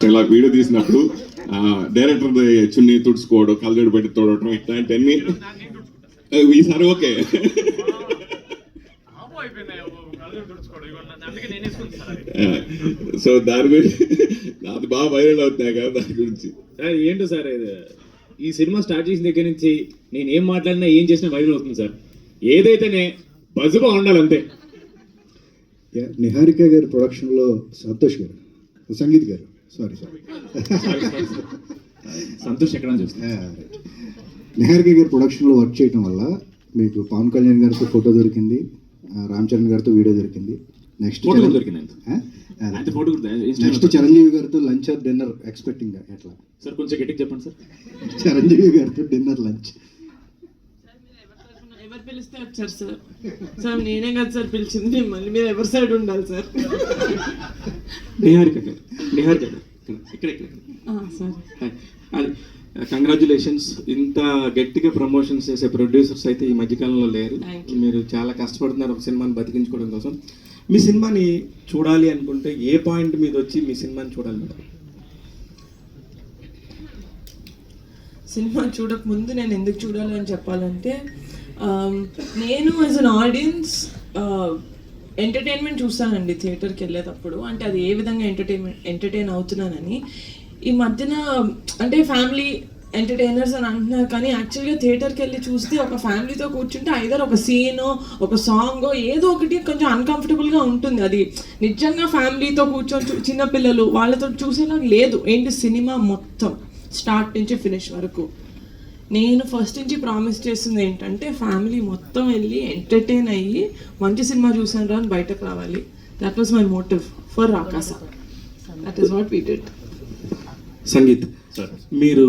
ఇలా వీడియో తీసినప్పుడు డైరెక్టర్ చున్నీ తుడుచుకోవడం కళ్ళజోడు పెట్టి తోడటం ఇట్లాంటివన్నీ ఈసారి ఓకే. సో దాని గురించి అది బాగా వైరల్ అవుతున్నాయి కదా, దాని గురించి సార్ ఏంటో సార్ ఈ సినిమా స్టార్ట్ చేసిన దగ్గర నుంచి నేను ఏం మాట్లాడినా ఏం చేసినా వైరల్ అవుతుంది సార్. ఏదైతేనే బజ్జుగా ఉండాలి అంతే. నిహారిక గారి ప్రొడక్షన్లో సంతోష్ గారు, సంగీత్ గారు, సారీ సంతోష్ ఎక్కడ చూస్తా. నిహారిక గారి ప్రొడక్షన్లో వర్క్ చేయడం వల్ల మీకు పవన్ కళ్యాణ్ గారితో ఫోటో దొరికింది, రామ్ చరణ్ గారితో వీడియో దొరికింది, నెక్స్ట్ చిరంజీవి గారితో లంచ్ ఆర్ డిన్నర్ ఎక్స్పెక్టింగ్ ఎట్లా సార్? కొంచెం గట్టిగా చెప్పండి సార్. చిరంజీవి గారితో డిన్నర్ లంచ్ ఎవరు పిలిస్తే వచ్చారు సార్? సార్ నేనే కదా సార్ పిలిచింది మిమ్మల్ని, మీరు ఎవరి సైడ్ ఉండాలి సార్? నిహారిక ఇక్కడ సార్ కంగ్రాచులేషన్స్. ఇంత గట్టిగా ప్రమోషన్స్ చేసే ప్రొడ్యూసర్స్ అయితే ఈ మధ్యకాలంలో లేరు. మీరు చాలా కష్టపడుతున్నారు ఒక సినిమాని బతికించుకోవడం కోసం. మీ సినిమాని చూడాలి అనుకుంటే ఏ పాయింట్ మీద వచ్చి మీ సినిమాని చూడాలి మేడం? సినిమా చూడక ముందు నేను ఎందుకు చూడాలి అని చెప్పాలంటే, నేను యాజ్ అన్ ఆడియన్స్ ఎంటర్టైన్మెంట్ చూస్తానండి థియేటర్కి వెళ్ళేటప్పుడు. అంటే అది ఏ విధంగా ఎంటర్టైన్ అవుతున్నానని. ఈ మధ్యన అంటే ఫ్యామిలీ ఎంటర్టైనర్స్ అని అంటున్నారు, కానీ యాక్చువల్గా థియేటర్కి వెళ్ళి చూస్తే ఒక ఫ్యామిలీతో కూర్చుంటే ఐదర్ ఒక సీనో ఒక సాంగో ఏదో ఒకటి కొంచెం అన్కంఫర్టబుల్గా ఉంటుంది. అది నిజంగా ఫ్యామిలీతో కూర్చొని చిన్నపిల్లలు వాళ్ళతో చూసేలా లేదు. ఏంటి సినిమా మొత్తం స్టార్ట్ నుంచి ఫినిష్ వరకు. నేను ఫస్ట్ నుంచి ప్రామిస్ చేసింది ఏంటంటే ఫ్యామిలీ మొత్తం వెళ్ళి ఎంటర్టైన్ అయ్యి మంచి సినిమా చూసాను రా అని బయటకు రావాలి. That was my motive for రాకాస. That is what we did. Sangeet, మీరు